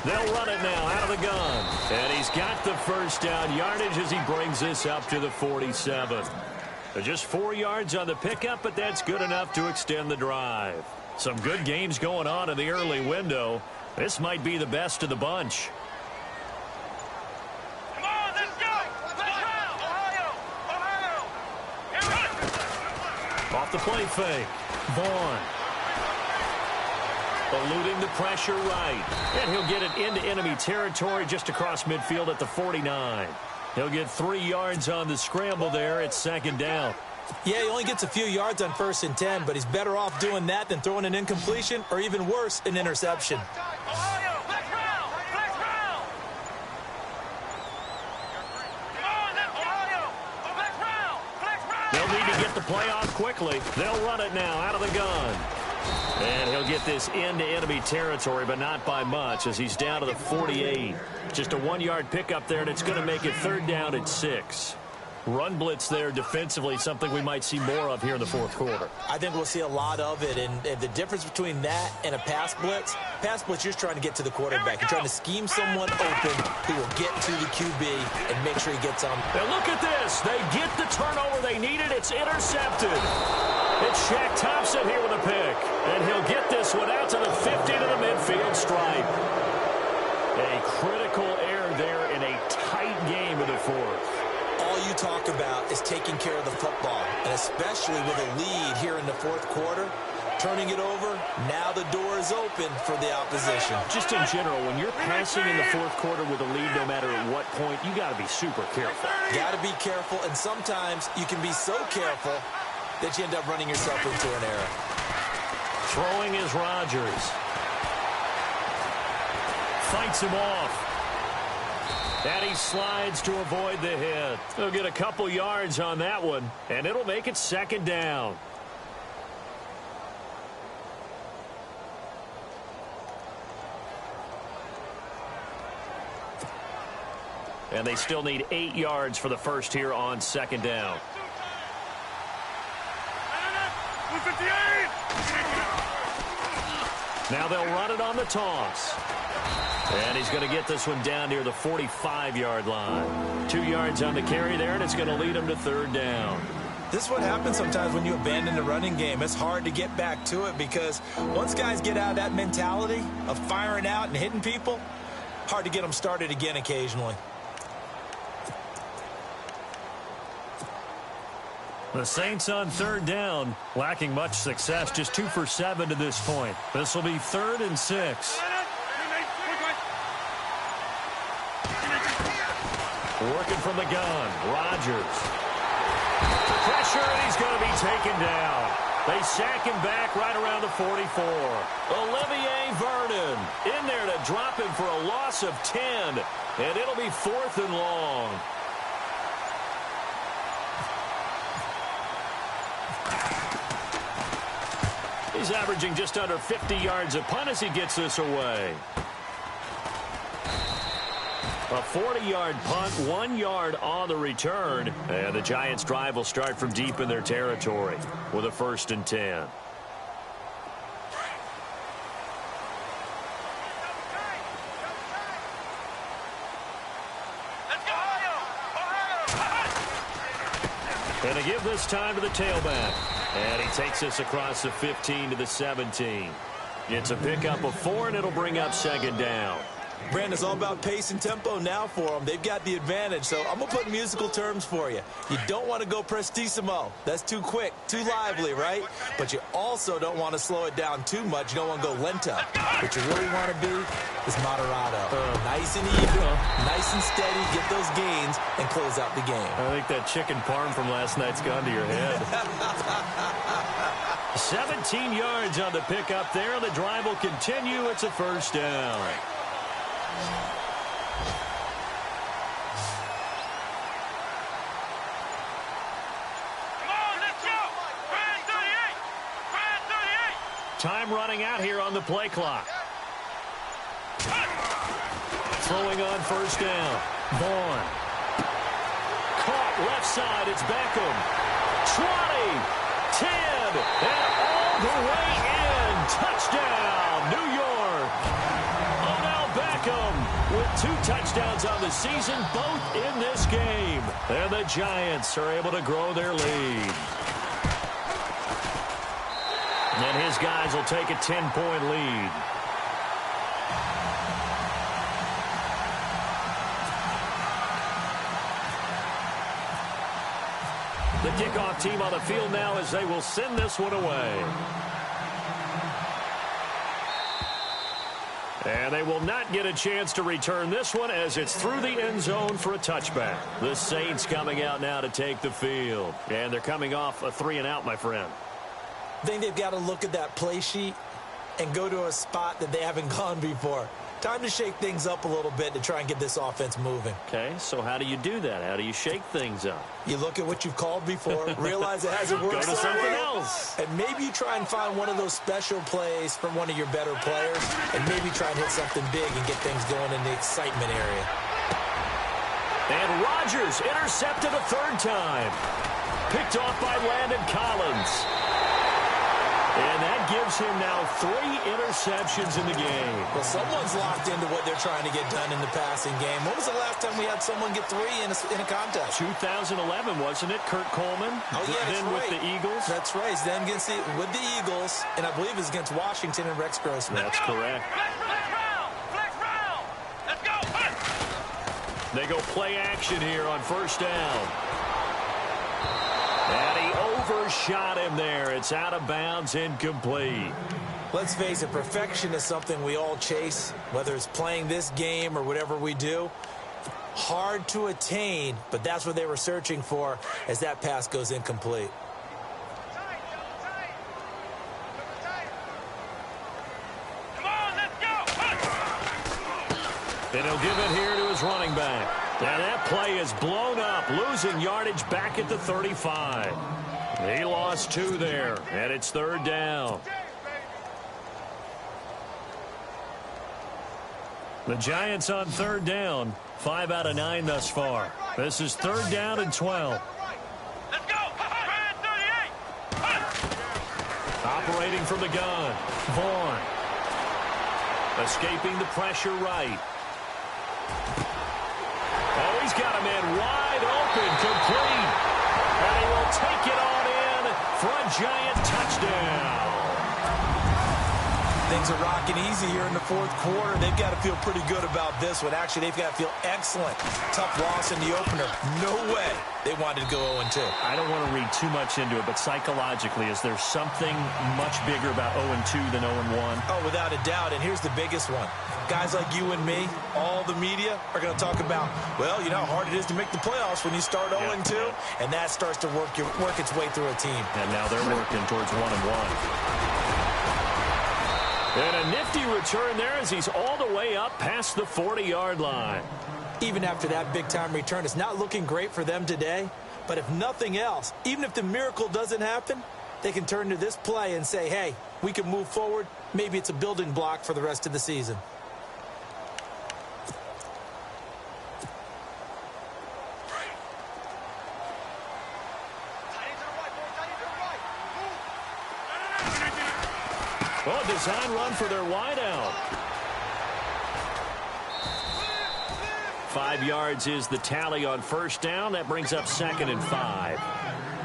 They'll run it now out of the gun. And he's got the first down yardage as he brings this up to the 47. Just 4 yards on the pickup, but that's good enough to extend the drive. Some good games going on in the early window. This might be the best of the bunch. Off the play fake. Vaughn. Eluding the pressure right. And he'll get it into enemy territory just across midfield at the 49. He'll get 3 yards on the scramble there. It's 2nd down. Yeah, he only gets a few yards on 1st and 10, but he's better off doing that than throwing an incompletion or even worse, an interception. They'll need to get the play off quickly. They'll run it now out of the gun. And he'll get this into enemy territory, but not by much as he's down to the 48. Just a 1-yard pickup there, and it's going to make it 3rd down at 6. Run blitz there defensively, something we might see more of here in the fourth quarter. I think we'll see a lot of it, and the difference between that and a pass blitz, you're just trying to get to the quarterback. You're trying to scheme someone open who will get to the QB and make sure he gets on. And look at this. They get the turnover they needed. It's intercepted. It's Shaq Thompson here with a pick, and he'll get this one out to the 50 to the midfield stripe. A critical error there in a tight game of the fourth. All you talk about is taking care of the football, and especially with a lead here in the fourth quarter, turning it over, now the door is open for the opposition. Just in general, when you're passing in the fourth quarter with a lead, no matter at what point, you got to be super careful. Got to be careful, and sometimes you can be so careful that you end up running yourself into an error. Throwing is Rodgers. Fights him off. And he slides to avoid the hit. He'll get a couple yards on that one, and it'll make it second down. And they still need 8 yards for the first here on second down. Now they'll run it on the toss. And he's going to get this one down near the 45-yard line. 2 yards on the carry there, and it's going to lead him to third down. This is what happens sometimes when you abandon the running game. It's hard to get back to it because once guys get out of that mentality of firing out and hitting people, hard to get them started again occasionally. The Saints on third down, lacking much success, just 2 for 7 to this point. This will be 3rd and 6. Working from the gun, Rodgers. Pressure, and he's going to be taken down. They sack him back right around the 44. Olivier Vernon in there to drop him for a loss of 10, and it'll be 4th and long. He's averaging just under 50 yards a punt as he gets this away. A 40-yard punt, 1 yard on the return. And the Giants' drive will start from deep in their territory with a 1st and 10. And to give this time to the tailback. And he takes this across the 15 to the 17. It's a pickup of 4, and it'll bring up second down. Brandon, it's all about pace and tempo now for them. They've got the advantage, so I'm going to put musical terms for you. You don't want to go prestissimo. That's too quick, too lively, right? But you also don't want to slow it down too much. You don't want to go lento. What you really want to be is moderato. Nice and even, nice and steady, get those gains, and close out the game. I think that chicken parm from last night's gone to your head. 17 yards on the pickup there. The drive will continue. It's a 1st down. Time running out here on the play clock. Throwing on 1st down. Vaughn. Caught left side. It's Beckham. 20, 10, and all the way in. Touchdown, New York. Odell Beckham with 2 touchdowns on the season, both in this game. And the Giants are able to grow their lead. And his guys will take a 10-point lead. The kickoff team on the field now as they will send this one away. And they will not get a chance to return this one as it's through the end zone for a touchback. The Saints coming out now to take the field. And they're coming off a 3-and-out, my friend. I think they've got to look at that play sheet and go to a spot that they haven't gone before. Time to shake things up a little bit to try and get this offense moving. Okay, so how do you do that? How do you shake things up? You look at what you've called before, realize it hasn't worked Go to so something well, else. and maybe you try and find one of those special plays from one of your better players, and maybe try and hit something big and get things going in the excitement area. And Rodgers intercepted a third time. Picked off by Landon Collins. And that gives him now 3 interceptions in the game. Well, someone's locked into what they're trying to get done in the passing game. When was the last time we had someone get 3 in a contest? 2011, wasn't it? Kurt Coleman. Oh, yeah, then that's right. with the Eagles. That's right. Then with the Eagles, and I believe it was against Washington and Rex Grossman. That's correct. Flex round. Let's go. They go play action here on first down. And he overshot him there. It's out of bounds, incomplete. Let's face it, perfection is something we all chase, whether it's playing this game or whatever we do. Hard to attain, but that's what they were searching for as that pass goes incomplete. Come on, let's go. And he'll give it here to his running back. And that play is blown up, losing yardage back at the 35. He lost 2 there, and it's third down. The Giants on third down, 5 out of 9 thus far. This is third down and 12. Let's go. 38. Operating from the gun, Vaughn. Escaping the pressure right. Oh, he's got a man wide open, complete. And he will take it on in for a Giant touchdown. Things are rocking easy here in the fourth quarter. They've got to feel pretty good about this one. Actually, they've got to feel excellent. Tough loss in the opener. No way they wanted to go 0-2. I don't want to read too much into it, but psychologically, is there something much bigger about 0-2 than 0-1? Oh, without a doubt. And here's the biggest one. Guys like you and me, all the media, are going to talk about, well, you know how hard it is to make the playoffs when you start 0-2. And that starts to work its way through a team. And now they're working towards 1-1. And a nifty return there as he's all the way up past the 40-yard line. Even after that big-time return, it's not looking great for them today. But if nothing else, even if the miracle doesn't happen, they can turn to this play and say, hey, we can move forward. Maybe it's a building block for the rest of the season. Oh, design run for their wideout. 5 yards is the tally on first down. That brings up 2nd and 5.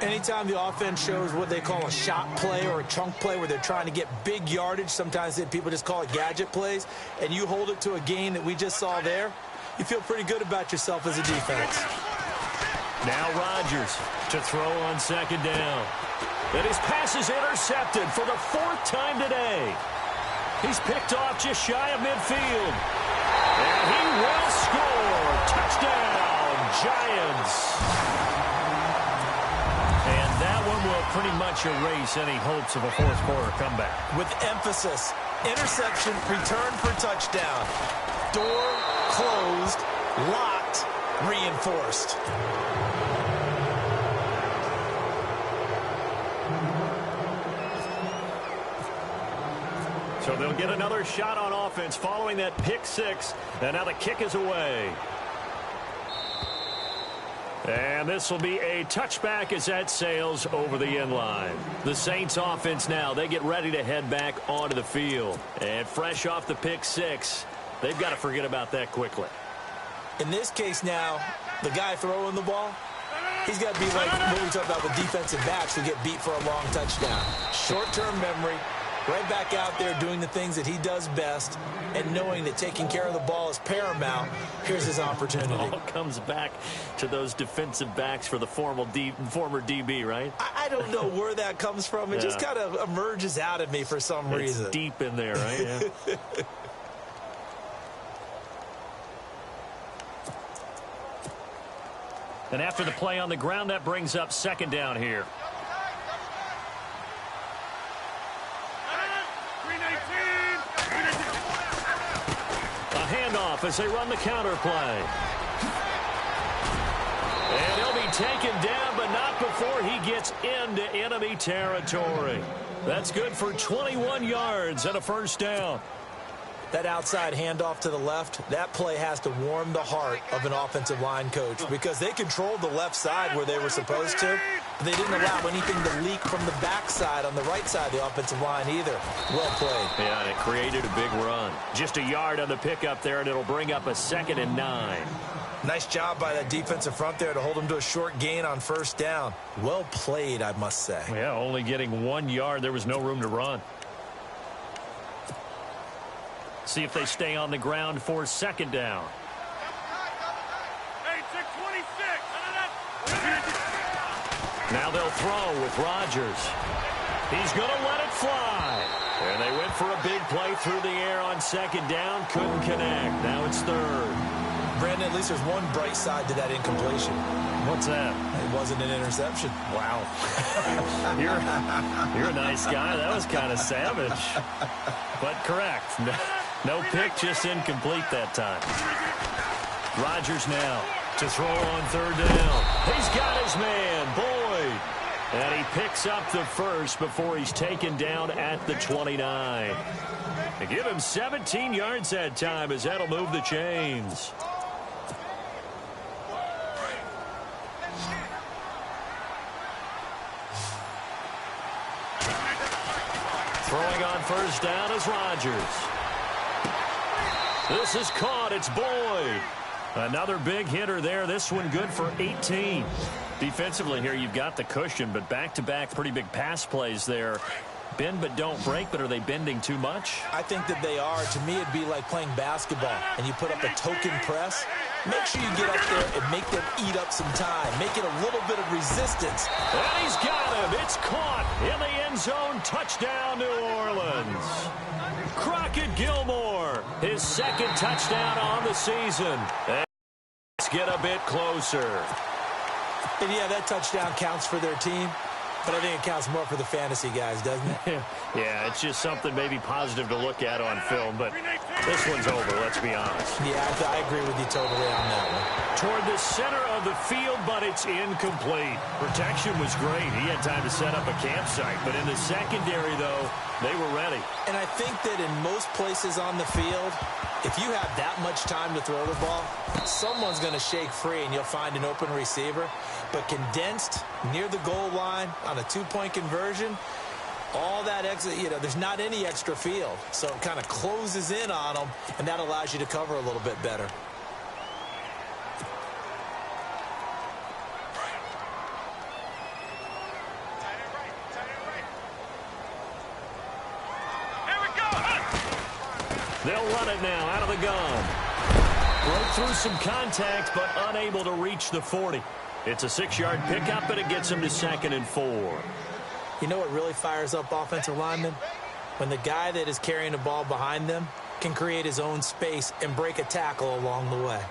Anytime the offense shows what they call a shot play or a chunk play where they're trying to get big yardage, sometimes people just call it gadget plays, and you hold it to a gain that we just saw there, you feel pretty good about yourself as a defense. Now Rodgers to throw on second down. And his pass is intercepted for the 4th time today. He's picked off just shy of midfield. And he will score. Touchdown, Giants. And that one will pretty much erase any hopes of a fourth quarter comeback. With emphasis, interception, return for touchdown. Door closed, locked, reinforced. So they'll get another shot on offense following that pick 6. And now the kick is away. And this will be a touchback as that sails over the end line. The Saints offense now, they get ready to head back onto the field. And fresh off the pick 6, they've got to forget about that quickly. In this case now, the guy throwing the ball, he's got to be like what we talk about with defensive backs who get beat for a long touchdown. Short-term memory. Right back out there doing the things that he does best and knowing that taking care of the ball is paramount. Here's his opportunity. It all comes back to those defensive backs for the former DB, right? I don't know where that comes from. It just kind of emerges out of me for some reason. It's deep in there, right? Yeah. And after the play on the ground, that brings up second down here. Handoff as they run the counter play. And he'll be taken down, but not before he gets into enemy territory. That's good for 21 yards and a first down. That outside handoff to the left, that play has to warm the heart of an offensive line coach because they controlled the left side where they were supposed to, but they didn't allow anything to leak from the backside on the right side of the offensive line either. Well played. Yeah, and it created a big run. Just a yard on the pickup there, and it'll bring up a 2nd and 9. Nice job by that defensive front there to hold them to a short gain on first down. Well played, I must say. Yeah, only getting 1 yard. There was no room to run. See if they stay on the ground for 2nd down. Hey, 626. Now they'll throw with Rodgers. He's going to let it fly. And they went for a big play through the air on 2nd down. Couldn't connect. Now it's 3rd. Brandon, at least there's one bright side to that incompletion. What's that? It wasn't an interception. Wow. You're a nice guy. That was kind of savage. But correct. No pick, just incomplete that time. Rodgers now to throw on 3rd down. He's got his man, Boyd. And he picks up the first before he's taken down at the 29. They give him 17 yards that time as that'll move the chains. Throwing on 1st down is Rodgers. This is caught. It's Boyd. Another big hitter there. This one good for 18. Defensively here, you've got the cushion, but back-to-back pretty big pass plays there. Bend but don't break, but are they bending too much? I think that they are. To me, it'd be like playing basketball, and you put up a token press. Make sure you get up there and make them eat up some time. Make it a little bit of resistance. And he's got him. It's caught in the end zone. Touchdown, New Orleans. Crockett Gilmore, his 2nd touchdown on the season. And let's get a bit closer. And yeah, that touchdown counts for their team, but I think it counts more for the fantasy guys, doesn't it? Yeah, it's just something maybe positive to look at on film, but this one's over, let's be honest. Yeah, I agree with you totally on that one. Toward the center of the field, but it's incomplete. Protection was great. He had time to set up a campsite, but in the secondary, though, they were ready. And I think that in most places on the field, if you have that much time to throw the ball, someone's going to shake free and you'll find an open receiver. But condensed near the goal line on a 2-point conversion, all that extra, there's not any extra field. So it kind of closes in on them, and that allows you to cover a little bit better. They'll run it now out of the gun. Broke through some contact, but unable to reach the 40. It's a 6-yard pickup, but it gets him to 2nd and 4. You know what really fires up offensive linemen? When the guy that is carrying the ball behind them can create his own space and break a tackle along the way.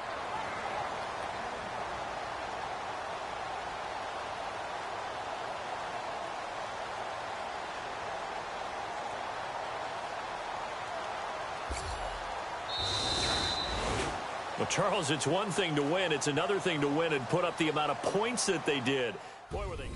Well, Charles, it's one thing to win. It's another thing to win and put up the amount of points that they did. Boy, were they...